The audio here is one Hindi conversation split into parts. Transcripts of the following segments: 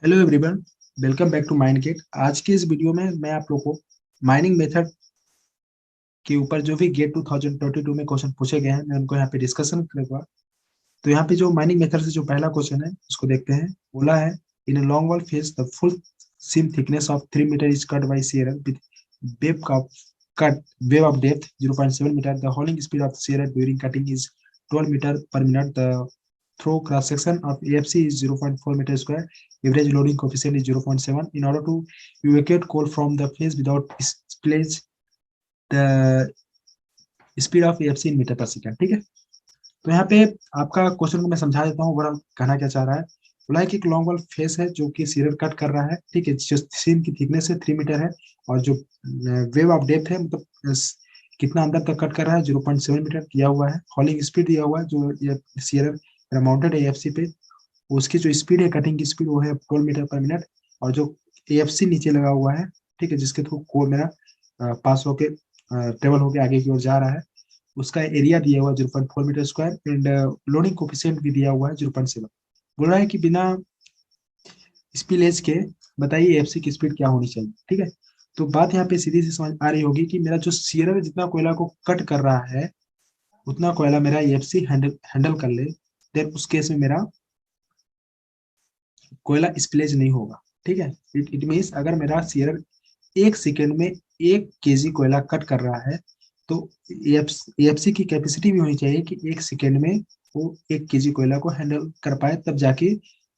Hello everyone, welcome back to Mindkit. आज के इस वीडियो में मैं आप लोग को माइनिंग मेथड के ऊपर जो भी गेट 2022 में क्वेश्चन पूछे गए हैं मैं उनको यहाँ पे डिस्कशन करूंगा। तो यहाँ पे जो माइनिंग मेथड से जो पहला क्वेश्चन है उसको देखते हैं। बोला है in a longwall face the full seam thickness of 3 metre is cut by shearer with web का cut web of depth 0.7 metre. The hauling speed of shearer during cutting is 12 metre per minute. The through cross section of AFC is 0.4 meter square. Average loading coefficient is 0.7. In order to evacuate coal from the phase without spillage, the speed of AFC in meter per second. ठीक है। तो यहाँ पे आपका क्वेश्चन को मैं समझा देता हूँ ओवरऑल कहना क्या चाह रहा है। बोला है कि एक लॉन्ग वॉल फेस है जो कि सीरियल कट कर रहा है। ठीक है, जो सीम की थिकनेस है 3 मीटर है और जो वेव ऑफ डेप्थ है मतलब कितना अंदर तक कट कर रहा है 0.7 मीटर दिया हुआ है। हॉलिंग स्पीड दिया हुआ है जो ये सीरियल माउंटेड है एएफसी पे। उसकी जो स्पीड है कटिंग की स्पीड वो है 12 मीटर पर मिनट। और जो एएफसी नीचे लगा हुआ है, ठीक है, जिसके थ्रू कोड मेरा पास होके ट्रेवल होके आगे की ओर जा रहा है, उसका एरिया दिया हुआ है 0.4 metre square and loading coefficient भी दिया हुआ है 0.7। बोल रहा है कि बिना स्पिलेज के बताइए एफसी की स्पीड क्या होनी चाहिए। ठीक है, तो बात यहाँ पे सीधी सी समझ आ रही होगी कि मेरा जो सीरर जितना कोयला को कट कर रहा है उतना कोयला मेरा एफसी हैंडल कर ले, देन उस केस में मेरा कोयला स्पिलेज नहीं होगा। ठीक है, इट मीन्स अगर मेरा सीरर 1 सेकेंड में 1 केजी कोयला कट कर रहा है तो एएफसी की कैपेसिटी भी होनी चाहिए कि 1 सेकेंड में वो 1 केजी कोयला को हैंडल कर पाए, तब जाके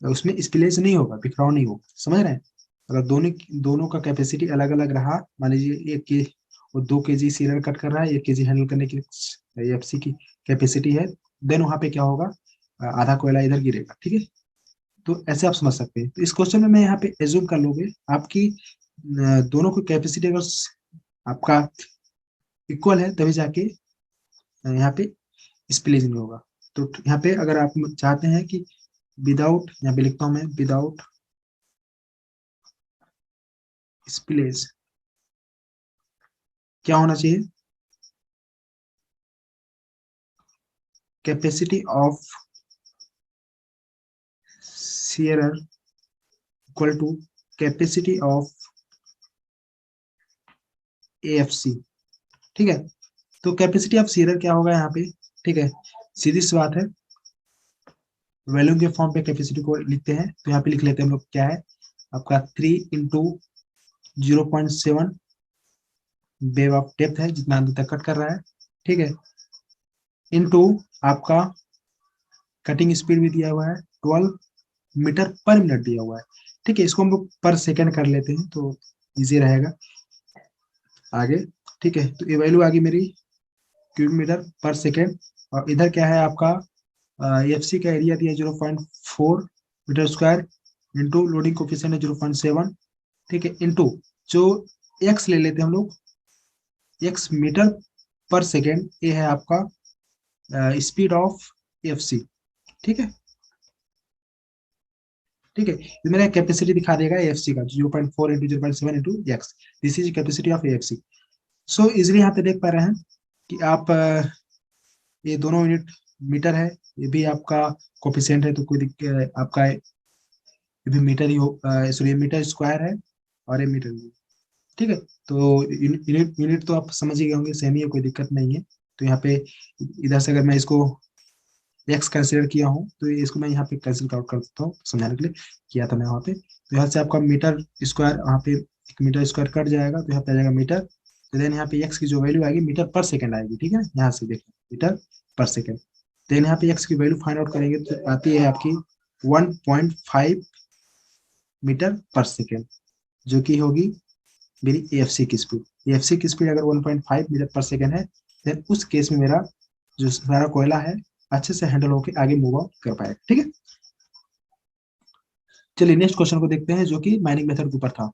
उसमें स्पिलेज नहीं होगा, बिखराव नहीं होगा। समझ रहे हैं? अगर दोनों दोनों का कैपेसिटी अलग अलग रहा, मान लीजिए एक के वो 2 केजी सीरियल कट कर रहा है, 1 केजी हैंडल करने की एएफसी की कैपेसिटी है, देन वहां पे क्या होगा, आधा कोयला इधर गिरेगा। ठीक है, तो ऐसे आप समझ सकते हैं। तो इस क्वेश्चन में मैं यहाँ पे एज्यूम कर लोगे आपकी दोनों की कैपेसिटी अगर आपका इक्वल है तभी जाके यहाँ पे स्प्लिज नहीं होगा। तो यहाँ पे अगर आप चाहते हैं कि विदाउट, यहाँ पे लिखता हूँ मैं, विदाउट स्प्लिज क्या होना चाहिए, capacity of shearer equal to capacity of AFC. ठीक है, तो कैपेसिटी ऑफ shearer क्या होगा यहाँ पे। ठीक है, सीधी सी बात है, वैल्यू के फॉर्म पे कैपेसिटी को लिखते हैं तो यहाँ पे लिख लेते हैं हम लोग, क्या है आपका 3 × 0.7 वेव ऑफ डेप्थ है जितना अंदर तक कट कर रहा है। ठीक है, इनटू आपका कटिंग स्पीड भी दिया हुआ है 12 मीटर पर मिनट दिया हुआ है। ठीक है, इसको हम लोग पर सेकेंड कर लेते हैं तो इजी रहेगा आगे। ठीक है, तो ये वैल्यू आ गई मेरी क्यूबिक मीटर पर सेकेंड। और इधर क्या है आपका एफसी का एरिया दिया 0.4 metre square into loading coefficient है 0.7। ठीक है, इंटू जो एक्स ले लेते हैं हम लोग, एक्स मीटर पर सेकेंड, ये है आपका स्पीड ऑफ एफसी। ठीक है, ठीक है, ये मेरा कैपेसिटी दिखा देगा एफसी का 0.4 into 0.7 into x. This is capacity of FC. So easily यहाँ पे देख पा रहे हैं कि आप ये दोनों यूनिट मीटर है, ये भी आपका कोफिशिएंट है तो कोई आपका ये भी मीटर ही हो, सॉरी मीटर स्क्वायर है और ये मीटर भी। ठीक है, तो यूनिट यूनिट तो आप समझ ही गए होंगे, सेम ही है, कोई दिक्कत नहीं है। तो यहाँ पे इधर से अगर मैं इसको एक्स कंसिडर किया हूँ तो इसको मैं यहाँ पे कैंसिल आउट कर देता हूँ, समझाने के लिए किया था मैं वहाँ पे। तो यहाँ से आपका मीटर स्क्वायर, यहाँ पे 1 मीटर स्क्वायर कट जाएगा तो यहाँ पे आ जाएगा मीटर। तो देन यहाँ पे एक्स की जो वैल्यू आएगी मीटर पर सेकेंड आएगी। ठीक है, यहाँ से देखिए मीटर पर सेकेंड। देन यहाँ पे एक्स की वैल्यू फाइंड आउट करेंगे तो आती है आपकी 1.5 मीटर पर सेकेंड, जो कि होगी मेरी एएफसी की स्पीड। एएफसी की स्पीड अगर 1.5 मीटर पर सेकेंड है, देन उस केस में मेरा जो सारा कोयला है अच्छे से हैंडल होकर आगे मूव आउट कर पाएगा। ठीक है, चलिए नेक्स्ट क्वेश्चन को देखते हैं जो कि माइनिंग मेथड के ऊपर था।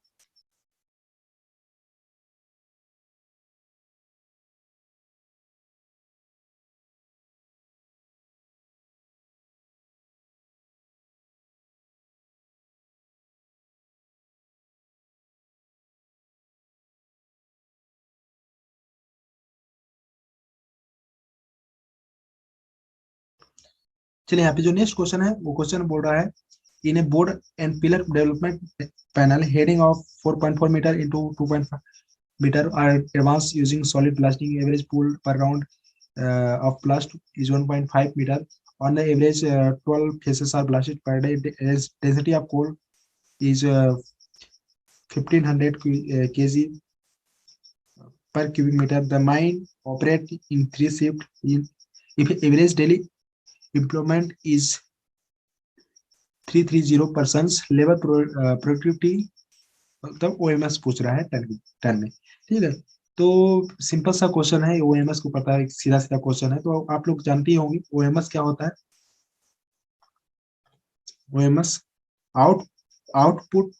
चलिए यहाँ पे जो नेक्स्ट क्वेश्चन है वो क्वेश्चन बोल रहा है in a board and pillar development panel heading of 4.4 meter into 2.5 meter are advanced using solid blasting. Average pull per round of blast is 1.5 meter. On the average, 12 phases are blasted per day. Density of coal is 1500 kg per cubic meter. The mine operates in 3 shifts. If average daily employment is 330 persons, labour productivity मतलब ओएमएस पूछ रहा है टन में, ठीक है। तो सिंपल सा क्वेश्चन है, ओएमएस को पता है, सीधा सीधा क्वेश्चन है, तो आप लोग जानते ही होंगे ओएमएस क्या होता है। ओएमएस आउट आउटपुट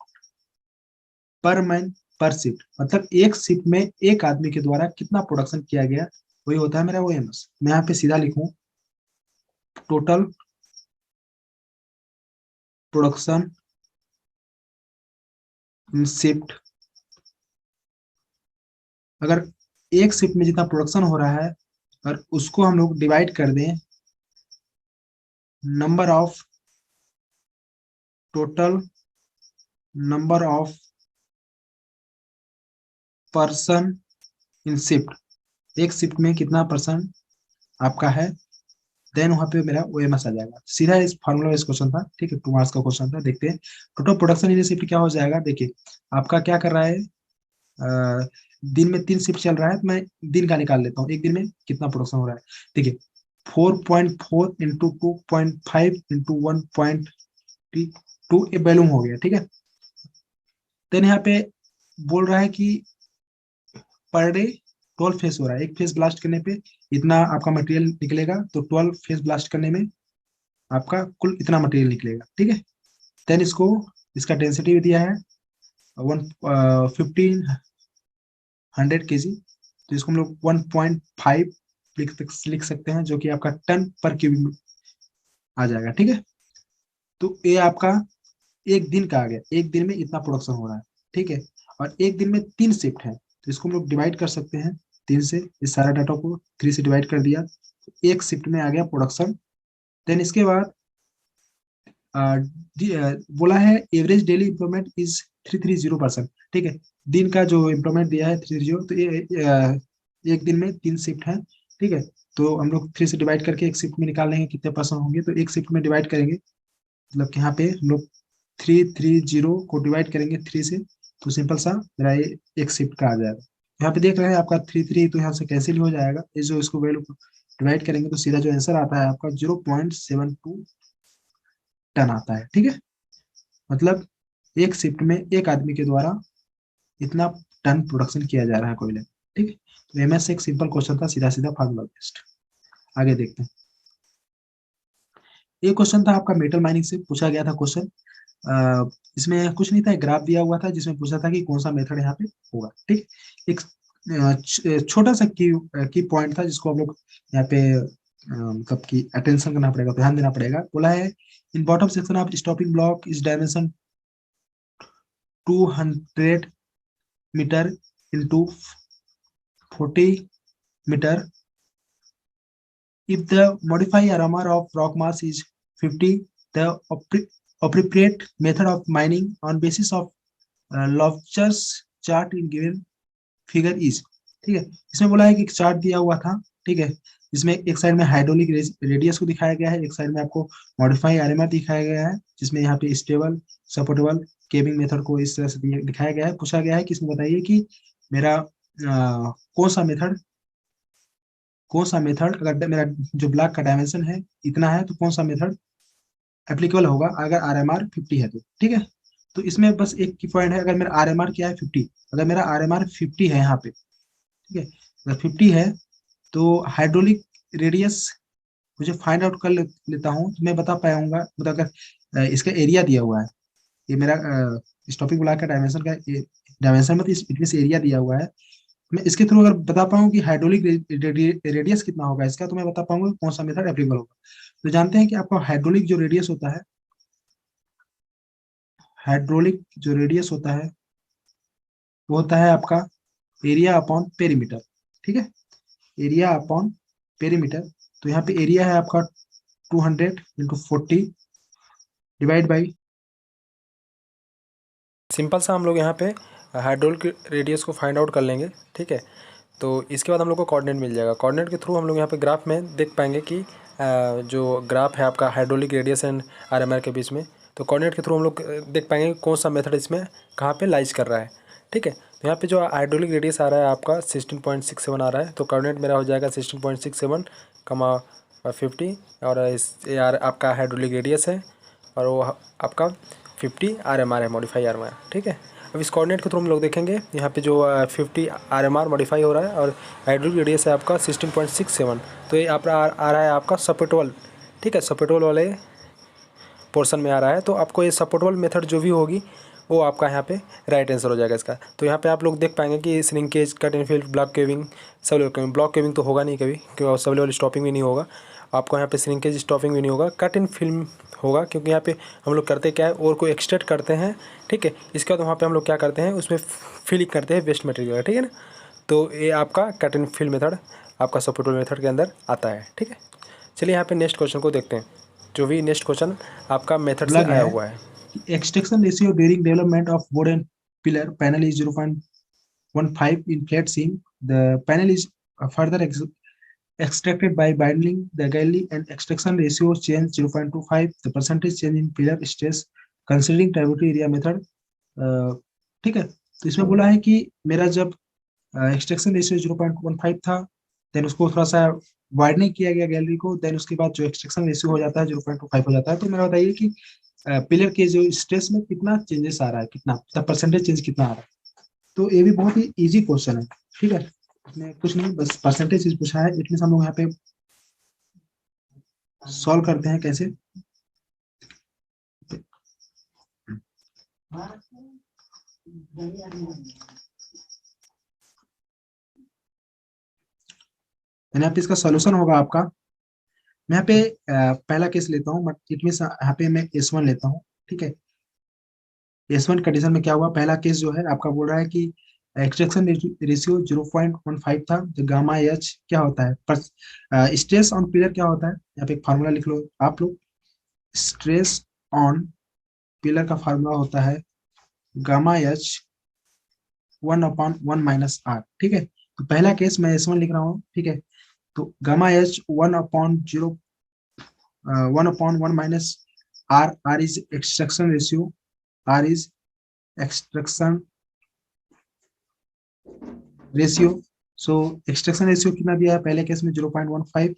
पर मैन पर शिफ्ट, मतलब एक शिफ्ट में एक आदमी के द्वारा कितना प्रोडक्शन किया गया, वही होता है मेरा ओएमएस। मैं यहाँ पे सीधा लिखूं टोटल प्रोडक्शन इन शिफ्ट। अगर एक शिफ्ट में जितना प्रोडक्शन हो रहा है और उसको हम लोग डिवाइड कर दें number of total number of person in shift, एक शिफ्ट में कितना पर्सन आपका है, देन वहां पे मेरा ओएमएस आ जाएगा। सीधा इस फार्मूला इस क्वेश्चन था, ठीक है, 2 मार्क्स का क्वेश्चन था। देखते हैं टोटल प्रोडक्शन इन शिफ्ट क्या हो जाएगा। देखिए आपका क्या कर रहा है, दिन में 3 शिफ्ट चल रहा है, तो मैं दिन का निकाल लेता हूँ, एक दिन में कितना प्रोडक्शन हो रहा है। देखिए 4.4 इंटू 2.5 इंटू 1.2 ए वैल्यूम हो गया, ठीक है। देन यहाँ पे बोल रहा है कि पर डे 12 फेस हो रहा है, एक फेस ब्लास्ट करने पे इतना आपका मटेरियल निकलेगा, तो 12 फेस ब्लास्ट करने में आपका कुल इतना मटेरियल निकलेगा, ठीक है। देन इसको इसका डेंसिटी भी दिया है 1500 kg, तो इसको हम लोग 1.5 लिख सकते हैं, जो कि आपका टन पर क्यूबिक आ जाएगा, ठीक है। तो ये आपका एक दिन का आ गया, एक दिन में इतना प्रोडक्शन हो रहा है, ठीक है। और एक दिन में 3 शिफ्ट है, तो इसको हम लोग डिवाइड कर सकते हैं 3 से। इस सारा डाटा को 3 से डिवाइड कर दिया, एक शिफ्ट में आ गया प्रोडक्शन। देन इसके बाद बोला है एवरेज डेली इम्प्रूवमेंट इज 330%, ठीक है। दिन का जो इम्प्रूवमेंट दिया है 330, तो ये एक दिन में 3 शिफ्ट है, ठीक है। तो हम लोग 3 से डिवाइड करके एक शिफ्ट में निकाल लेंगे कितने परसेंट होंगे, तो एक शिफ्ट में डिवाइड करेंगे, मतलब कि यहाँ पे हम लोग 330 को डिवाइड करेंगे 3 से, तो सिंपल सा मेरा ये एक शिफ्ट का आ जाएगा। यहाँ पे देख रहे हैं आपका 3 तो यहाँ से कैंसिल हो जाएगा, ये जो इसको वैल्यू डिवाइड करेंगे तो सीधा जो आंसर आता है आपका 0.72 टन आता है, ठीक है। मतलब एक शिफ्ट में एक आदमी के द्वारा इतना टन प्रोडक्शन किया जा रहा है कोयले, ठीक है। तो एमएस एक सिंपल क्वेश्चन था, सीधा सीधा फार्मूला बेस्ड। आगे देखते हैं। ये क्वेश्चन था आपका मेटल माइनिंग से पूछा गया था क्वेश्चन। इसमें कुछ नहीं था, ग्राफ दिया हुआ था जिसमें पूछा था कि कौन सा मेथड यहाँ पे होगा, ठीक। एक छोटा सा की पॉइंट था जिसको हम लोग यहाँ पे मतलब की अटेंशन करना पड़ेगा, ध्यान देना पड़ेगा। बोला है in bottom section of stopping block इस dimension 200 metre into 40 metre. If the modified RMR of rock mass is 50, the appropriate method of mining on basis of Lobster's chart in given figure is, ठीक है। इसमें बोला है कि एक चार्ट दिया हुआ था, ठीक है। इसमें एक साइड में हाइड्रोलिक रेडियस को दिखाया गया है, एक साइड में आपको मॉडिफाई आरएमआर दिखाया गया है, जिसमें यहाँ पे स्टेबल सपोर्टेबल केबिंग मेथड को इस तरह से दिखाया गया है। पूछा गया है कि इसमें बताइए कि मेरा कौन सा मेथड अगर मेरा जो ब्लॉक का डायमेंशन है इतना है, तो कौन सा मेथड एप्लीकेबल होगा अगर आरएमआर 50 है तो, ठीक है। तो इसमें बस एक की पॉइंट है, अगर मेरा आरएमआर क्या है 50, अगर मेरा आरएमआर 50 है यहाँ पे, ठीक है, अगर 50 है तो हाइड्रोलिक रेडियस मुझे फाइंड आउट कर लेता हूँ, तो मैं बता पाऊंगा। मतलब अगर इसका एरिया दिया हुआ है, ये मेरा इस टॉपिक ब्लॉक का डायमेंशन का डायमेंशन मतलब इसमें से एरिया दिया हुआ है, मैं इसके थ्रू अगर बता पाऊँ कि हाइड्रोलिक रेडियस कितना होगा इसका, तो मैं बता पाऊंगा कौन सा मेथड एप्लीकेबल होगा। तो जानते हैं कि आपका हाइड्रोलिक जो रेडियस होता है, हाइड्रोलिक जो रेडियस होता है वो होता है आपका एरिया अपॉन पेरीमीटर, ठीक है, एरिया अपॉन पेरीमीटर। तो यहाँ पे एरिया है आपका 200 इंटू 40 डिवाइड बाई सिंपल सा हम लोग यहाँ पे हाइड्रोलिक रेडियस को फाइंड आउट कर लेंगे, ठीक है। तो इसके बाद हम लोग को कोऑर्डिनेट मिल जाएगा। कोऑर्डिनेट के थ्रू हम लोग यहाँ पे ग्राफ में देख पाएंगे कि जो ग्राफ है आपका हाइड्रोलिक रेडियस एंड आरएमआर के बीच में, तो कोऑर्डिनेट के थ्रू हम लोग देख पाएंगे कि कौन सा मेथड इसमें कहाँ पे लाइज कर रहा है, ठीक है। तो यहाँ पे जो हाइड्रोलिक रेडियस आ रहा है आपका 16.67 आ रहा है, तो कोऑर्डिनेट मेरा हो जाएगा 16.67 कमा 50, और इस आपका हाइड्रोलिक रेडियस है और वो आपका 50 आरएमआर है, मॉडिफाई आरएमआर, ठीक है। अब इस कोऑर्डिनेट के थ्रू हम लोग देखेंगे यहाँ पे जो 50 आरएमआर मॉडिफाई हो रहा है और हाइड्रोलिक रेडियस है आपका 16.67, तो ये आपका आ रहा है आपका सपोर्टबल, ठीक है, सपोर्टबल वाले पोर्शन में आ रहा है। तो आपको ये सपोर्टबल मेथड जो भी होगी वो आपका यहाँ पे राइट आंसर हो जाएगा इसका। तो यहाँ पे आप लोग देख पाएंगे कि shrinkage, cut and fill, block caving, sub level caving, block caving तो होगा नहीं कभी क्योंकि सब लेवल स्टॉपिंग भी नहीं होगा आपको, यहाँ पे श्रिंकेज स्टॉपिंग भी नहीं होगा, कट एंड फिल्म होगा क्योंकि यहाँ पे हम लोग करते क्या है, और को एक्सट्रैक्ट करते हैं, ठीक है। इसके बाद वहाँ पे हम लोग क्या करते हैं, उसमें फिलिंग करते हैं वेस्ट मटेरियल, ठीक है ना। तो ये आपका कट एंड फिल मेथड आपका सपोर्टबल मेथड के अंदर आता है, ठीक है। चलिए यहाँ पे नेक्स्ट क्वेश्चन को देखते हैं, जो भी नेक्स्ट क्वेश्चन आपका मेथड से बोला गया आया है हुआ है। extraction ratio during development of wooden pillar panel is 0.15 in flat seam. The panel is further extracted by binding the galley and extraction ratio change 0.25. The percentage change in pillar stress considering gravity area method. ठीक है, तो इसमें बोला है कि मेरा जब एक्सट्रैक्शन रेशियो 0.15 था, देन उसको थोड़ा सा वाइडनिंग किया गया गैलरी को, देन उसके बाद जो एक्सट्रैक्शन रेशियो हो जाता है 0.25 हो जाता है। तो मेरा बताइए कि पिलर के जो स्ट्रेस में कितना चेंजेस आ रहा है, कितना परसेंटेज चेंज कितना आ रहा है। तो ये भी बहुत ही इजी क्वेश्चन है, ठीक है, इसमें कुछ नहीं, बस परसेंटेज चीज पूछा है। इट मीन हम लोग यहाँ पे सॉल्व करते हैं कैसे। यहाँ पे इसका सोल्यूशन होगा आपका, मैं यहाँ पे पहला केस लेता हूँ, इट मीन यहाँ पे मैं S1 लेता हूँ, ठीक है। S1 कंडीशन में क्या हुआ, पहला केस जो है आपका बोल रहा है कि एक्सट्रैक्शन रेशियो 0.15 था, जो गामा एच क्या होता है, पर स्ट्रेस ऑन पिलर क्या होता है, यहाँ पे एक फार्मूला लिख लो आप लोग। स्ट्रेस ऑन पिलर का फार्मूला होता है गामा एच 1/1 - R, ठीक है। तो पहला केस मैं S1 लिख रहा हूँ, ठीक है। तो gamma H 1/1 - R is extraction ratio, R is extraction ratio. So extraction ratio कितना दिया है पहले केस में 0.15,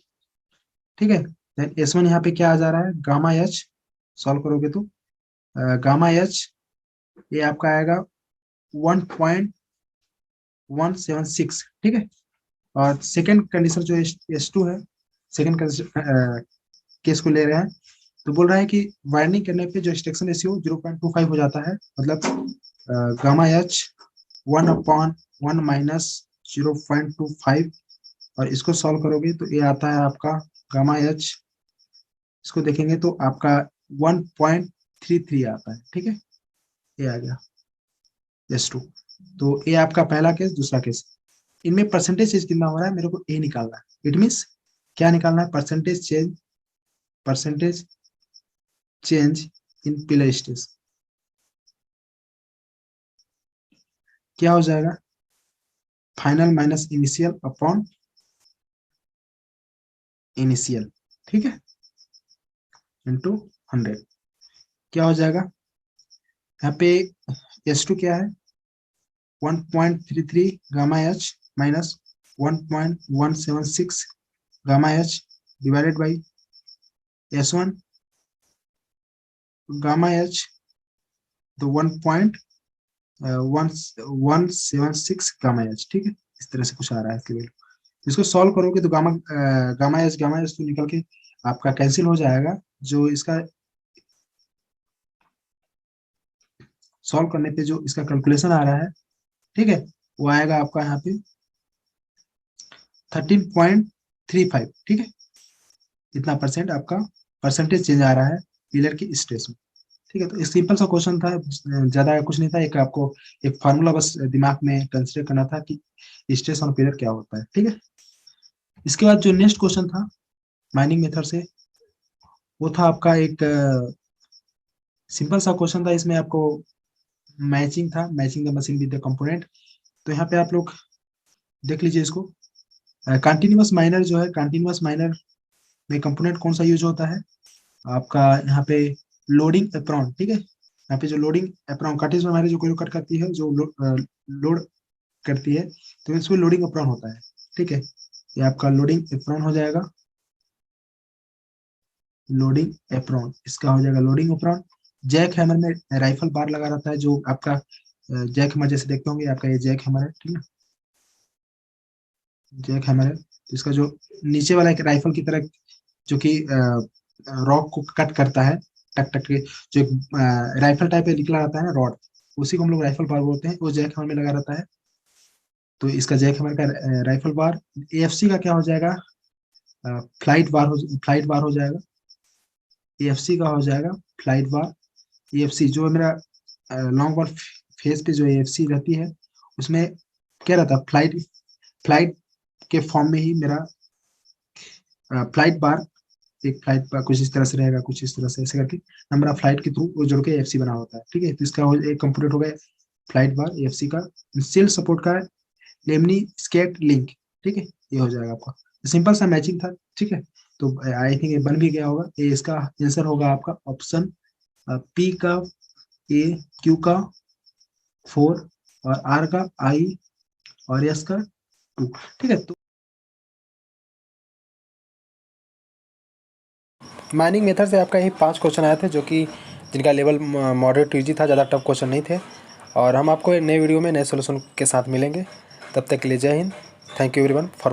ठीक है। देन S1 यहाँ पे क्या आ जा रहा है, गामा एच, सॉल्व करोगे तो गामा एच ये आपका आएगा 1.176, ठीक है। और सेकेंड कंडीशन जो S2 है, सेकेंड केस को ले रहे हैं, तो बोल रहा है कि वाइंडिंग करने पे जो एक्सट्रैक्शन रेशियो 0.25 हो जाता है, मतलब गामा एच 1/1 - 0.25, और इसको सॉल्व करोगे तो ये आता है आपका गामा एच, इसको देखेंगे तो आपका 1.33 आता है, ठीक है। ये आ गया S2। तो ये आपका पहला केस। दूसरा केस, इनमें परसेंटेज चेंज कितना हो रहा है मेरे को ये निकालना है। इट मीन्स क्या निकालना है, percentage change in pillar stress क्या हो जाएगा, final minus initial upon initial, ठीक है, इंटू 100 क्या हो जाएगा। यहाँ पे S2 क्या है, 1.33 gamma H minus 1.176 gamma H divided by S1 gamma H, तो 1.176 गामा एच, ठीक है। इस तरह से कुछ आ रहा है इसके वैल्यू। इसको सॉल्व करोगे तो गामा एच तो निकल के आपका कैंसिल हो जाएगा। जो इसका सॉल्व करने पे जो इसका कैलकुलेशन आ रहा है, ठीक है, वो आएगा आपका यहाँ पे 13.35, ठीक है। इतना परसेंट आपका परसेंटेज चेंज आ रहा है पिलर की स्ट्रेस में, ठीक है। तो सिंपल सा क्वेश्चन था, ज्यादा कुछ नहीं था, एक आपको एक फार्मूला बस दिमाग में कंसिडर करना था कि स्ट्रेस ऑन पिलर क्या होता है, ठीक है। इसके बाद जो नेक्स्ट क्वेश्चन था माइनिंग मेथड से, वो था आपका एक सिंपल सा क्वेश्चन था। इसमें आपको मैचिंग था, matching the machine with the component. तो यहाँ पे आप लोग देख लीजिए इसको। कंटिन्यूअस माइनर जो है, कंटिन्यूअस माइनर में कंपोनेंट कौन सा यूज होता है आपका यहाँ पे, लोडिंग एप्रॉन, ठीक है। यहाँ पे जो लोडिंग एप्रॉन कटिंग हमारे जो कोई कट करती है, जो लोड करती है, तो इसमें लोडिंग एप्रॉन होता है, ठीक है। ये आपका लोडिंग एप्रॉन हो जाएगा, लोडिंग एप्रॉन इसका हो जाएगा लोडिंग एप्रॉन। जैक हैमर में राइफल बार लगा रहता है, जो आपका जैक हैमर जैसे देखते होंगे, आपका ये जैक हैमर है, ठीक है। जैक हैमर है, तो इसका जो नीचे वाला एक राइफल की तरह, जो कि रॉक को कट करता है, टक टक के, जो एक राइफल टाइप में निकला रहता है ना रॉड, उसी को हम लोग राइफल बार बोलते हैं, वो जैक हैमर में लगा रहता है। तो इसका जैक हैमर का राइफल बार। एएफसी का क्या हो जाएगा, फ्लाइट बार हो जाएगा। एएफसी का हो जाएगा फ्लाइट बार। एएफसी जो मेरा लॉन्ग बार फेस पे जो एएफसी रहती है, उसमें क्या रहता है, फ्लाइट के फॉर्म में ही मेरा फ्लाइट बार, एक फ्लाइट बार कुछ इस तरह से रहेगा, कुछ इस तरह से ऐसे करके नंबर ऑफ फ्लाइट के थ्रू वो जुड़ के एएफसी बना होता है, ठीक है। तो इसका एक कंपोनेंट हो गया फ्लाइट बार एएफसी का। सेल सपोर्ट का लेमनी स्केट लिंक, ठीक है, ये हो जाएगा आपका। सिंपल सा मैचिंग था, ठीक है। तो आई थिंक ये बन भी गया होगा। ये इसका आंसर होगा आपका ऑप्शन पी का ए, क्यू का 4, और आर का आई, और एस का 2, ठीक है। तो माइनिंग मेथड से आपका यही 5 क्वेश्चन आए थे, जो कि जिनका लेवल मॉडरेट टू इजी था, ज़्यादा टफ क्वेश्चन नहीं थे। और हम आपको नए वीडियो में नए सोल्यूशन के साथ मिलेंगे। तब तक के लिए जय Hind. Thank you everyone for